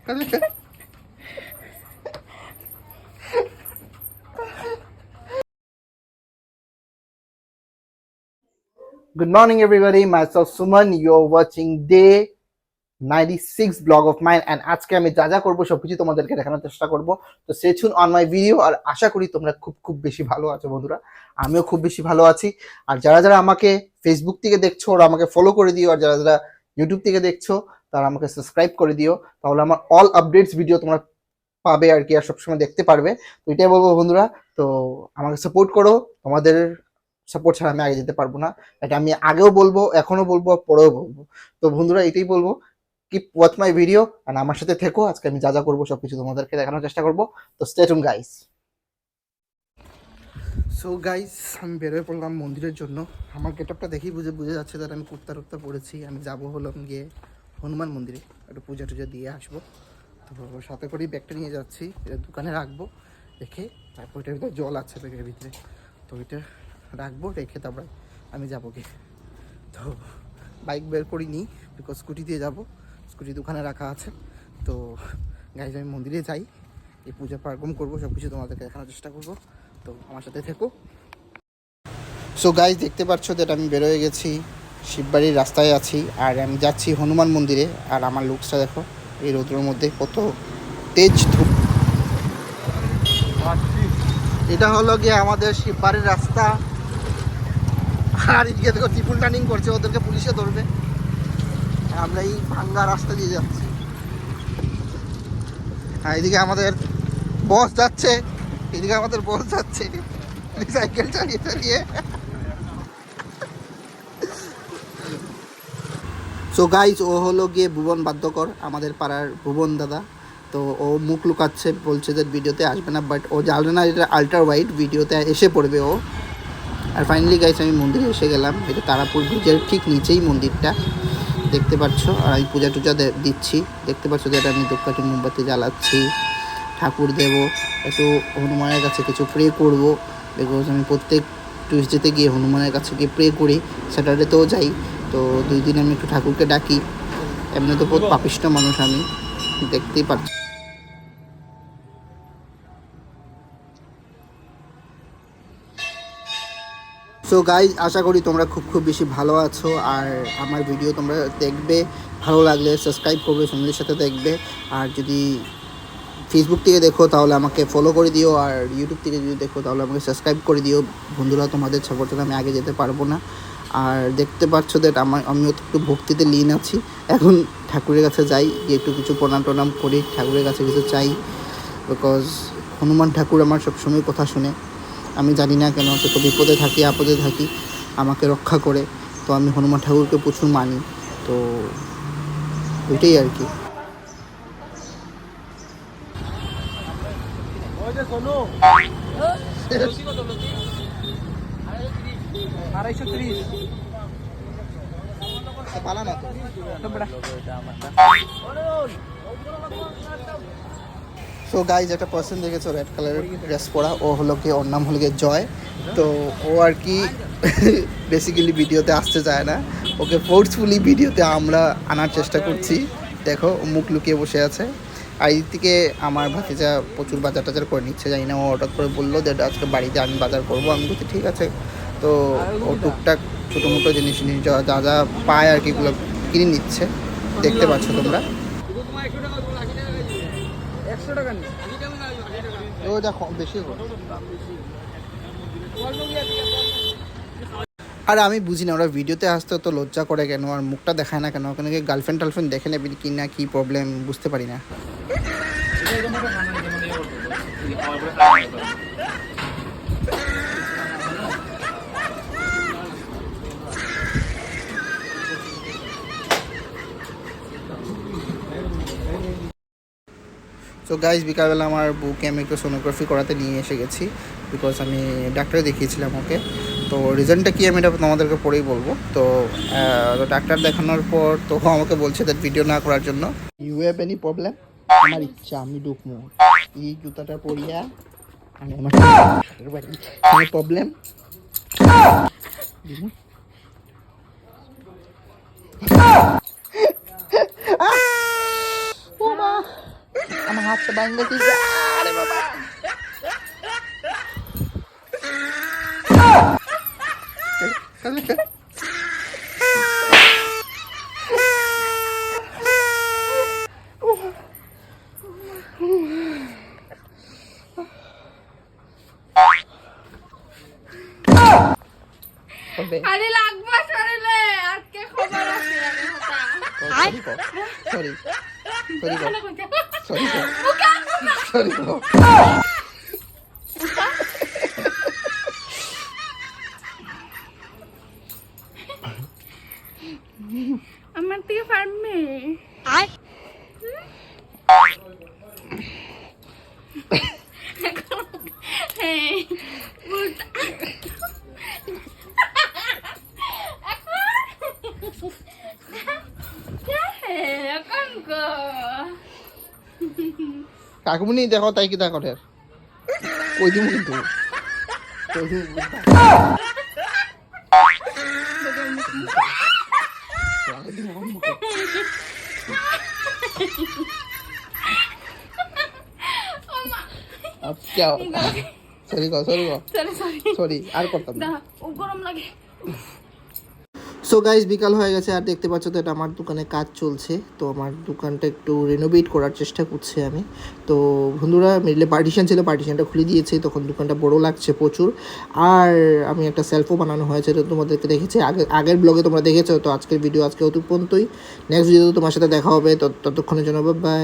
Good morning, everybody. Myself Suman. You're watching day 96 blog of mine and আজকে আমি যা যা করবো সবকিছু তোমাদেরকে দেখানোর চেষ্টা করব। তো stay tune on my video. আর আশা করি তোমরা খুব খুব বেশি ভালো আছো বন্ধুরা, আমিও খুব বেশি ভালো আছি। আর যারা যারা আমাকে ফেসবুক থেকে দেখছো ওরা আমাকে ফলো করে দিও, আর যারা যারা ইউটিউব থেকে দেখছো তারা আমাকে সাবস্ক্রাইব করে দিও, তাহলে আমার অল আপডেটস ভিডিও তোমরা পাবে আর কি, আর সবসময় দেখতে পারবে। তো এটাই বলবো বন্ধুরা, তো আমাকে সাপোর্ট করো, তোমাদের সাপোর্ট ছাড়া আমি আগে যেতে পারবো না। এটা আমি আগেও বলবো, এখনো বলবো, পরেও বলবো। তো বন্ধুরা এটাই বলবো, কিপ ওয়াচ মাই ভিডিও আর আমার সাথে থেকো। আজকে আমি যা যা করবো সবকিছু তোমাদেরকে দেখানোর চেষ্টা করবো। তো stay tune guys. So guys, আমি বেরোয় পড়লাম মন্দিরের জন্য। আমার গেটআপটা দেখেই বুঝে যাচ্ছে যে আমি কুর্তা টুর্তা পরেছি। আমি যাবো হলাম গিয়ে হনুমান মন্দিরে, একটু পূজা টুজা দিয়ে আসবো। তো সাথে করেই ব্যাগটা নিয়ে যাচ্ছি, এটা দোকানে রাখবো, রেখে তারপর এটার ভিতরে জল আছে ব্যাগের ভিতরে, তো এটা রাখবো, রেখে তারপর আমি যাবো গিয়ে। তো বাইক বের করিনি, বিকজ স্কুটি দিয়ে যাবো, স্কুটি দোকানে রাখা আছে। তো গাইজ আমি মন্দিরে যাই, এই পূজা পার্বণ করবো, সব কিছু তোমাদেরকে দেখানোর চেষ্টা করবো। তো আমার সাথে থেকো। সো গাইজ দেখতে পাচ্ছ যে আমি বেরোয় গেছি, শিববাড়ির রাস্তায় আছি, আর আমি যাচ্ছি হনুমান মন্দিরে। আর আমার লুকসটা দেখো, এই রোদ্রের মধ্যে কত তেজ ধূপ। এটা হলো গিয়ে আমাদের শিববাড়ির রাস্তা। আর এদিকে দেখো ট্রিপল টার্নিং করছে, ওদেরকে পুলিশে ধরবে। আমরা এই ভাঙ্গা রাস্তা দিয়ে যাচ্ছি। হ্যাঁ, এদিকে আমাদের বস যাচ্ছে, এদিকে আমাদের বস যাচ্ছে সাইকেল চালিয়ে চালিয়ে। সো গাইজ, ও হলো গিয়ে ভুবন বাদ্যকর, আমাদের পাড়ার ভুবন দাদা। তো ও মুখ লুকাচ্ছে, বলছে যে ভিডিওতে আসবে না, বাট ও জানবে না এটা আল্ট্রা ওয়াইড, ভিডিওতে এসে পড়বে ও। আর ফাইনালি গাইজ আমি মন্দিরে এসে গেলাম। এটা তারাপুর ব্রিজের ঠিক নিচেই মন্দিরটা, দেখতে পাচ্ছ। আর আমি পূজা টুজা দিচ্ছি, দেখতে পাচ্ছ যে এটা আমি ধূপকাঠি মোমবাতি জ্বালাচ্ছি, ঠাকুর দেব, একটু হনুমানের কাছে কিছু প্রে করব। বিকজ আমি প্রত্যেক টিউসডেতে গিয়ে হনুমানের কাছে গিয়ে প্রে করি, স্যাটারডেতেও যাই। তো 2 দিন আমি একটু ঠাকুরকে ডাকি। এমনি তো বহুত পাপিষ্ট মানুষ আমি, দেখতেই পাচ্ছি। সো গাইজ, আশা করি তোমরা খুব খুব বেশি ভালো আছো। আর আমার ভিডিও তোমরা দেখবে, ভালো লাগলে সাবস্ক্রাইব করবে, ফ্যামিলির সাথে দেখবে। আর যদি ফেসবুক থেকে দেখো তাহলে আমাকে ফলো করে দিও, আর ইউটিউব থেকে যদি দেখো তাহলে আমাকে সাবস্ক্রাইব করে দিও। বন্ধুরা, তোমাদের সাপোর্ট ছাড়া আমি আগে যেতে পারবো না। আর দেখতে পাচ্ছ দ্যাট আমিও একটু ভক্তিতে লীন আছি। এখন ঠাকুরের কাছে যাই, গিয়ে একটু কিছু প্রণাম টনাম করি, ঠাকুরের কাছে কিছু চাই। বিকজ হনুমান ঠাকুর আমার সবসময় কথা শুনে। আমি জানি না কেন, যত বিপদে থাকি আপদে থাকি আমাকে রক্ষা করে। তো আমি হনুমান ঠাকুরকে প্রচুর মানি। তো ওইটাই আর কি। সো গাইজ, একটা পার্সন দেখেছো রেড কালারের ড্রেস পরা, ও হলো কি, ওর নাম হলো গিয়ে জয়। তো ও আর কি বেসিক্যালি ভিডিওতে আসতে চায় না, ওকে ফোর্সফুলি ভিডিওতে আমরা আনার চেষ্টা করছি। দেখো ও মুখ লুকিয়ে বসে আছে। আর এই থেকে আমার ভাতিজা প্রচুর বাজার টাজার করে নিচ্ছে, জানি না, ও হঠাৎ করে বললো যে আজকে বাড়িতে আমি বাজার করবো। আমি বলছি ঠিক আছে। তো ও টুকটাক ছোটো মোটো জিনিস যা যা পায় আর কি, এগুলো কিনে নিচ্ছে, দেখতে পাচ্ছ তোমরা। ও দেখো বেশি। আর আমি বুঝি না ওরা ভিডিওতে আসতে তো লজ্জা করে কেন, আর মুখটা দেখায় না কেন, ওখানে গার্লফ্রেন্ড টার্লফ্রেন্ড দেখে নেবে কি না, কি প্রবলেম বুঝতে পারি না। সো গাইজ, বিকালবেলা আমার বউকে আমি একটু সোনোগ্রাফি করাতে নিয়ে এসে গেছি, বিকজ আমি ডাক্তার দেখিয়েছিলাম ওকে। তো রিজনটা কি আমি এটা তোমাদেরকে পরেই বলবো। তো ডাক্তার দেখানোর পর তো আমাকে বলছে দ্যাট ভিডিও না করার জন্য। You have any problem? আমার ইচ্ছা, আমি ঢুকবো এই জুতাটা পরিয়া, আমি আমার বাড়ি। কোনো প্রবলেম? ও মা, আমার হাতটা ভাঙতেছিস, আরে বাবা। আরে লাগবে শরীরে আজকে খবর আছে আমি হাতা সরি সরি ভালো কইতে সরি মুকা সরি আমার থেকে পারবে আর হ্যাঁ উল্টা এখন গো কাকুমনি দেখো তাই কি তা করে কই দিমু কিন্তু কই দিমু আচ্ছা সরি সরি সরি আর করতাম না। দা ও গরম লাগে সো গাইস বিকাল হয়ে গেছে আর দেখতে পাচ্ছ তো এটা আমার দোকানে কাজ চলছে, তো আমার দোকানটা একটু রেনোভেট করার চেষ্টা করছি আমি। তো বন্ধুরা মিডলে পার্টিশন ছিল, পার্টিশনটা খুলে দিয়েছে, তখন দোকানটা বড় লাগছে প্রচুর। আর আমি একটা সেলফও বানানো হয়েছে, তো তোমাদেরকে দেখেছি আগের ব্লগে তোমরা দেখেছো। তো আজকের ভিডিও আজকে অত পর্যন্তই, নেক্সট ভিডিও তোমার সাথে দেখা হবে, ততক্ষণের জন্য বাই।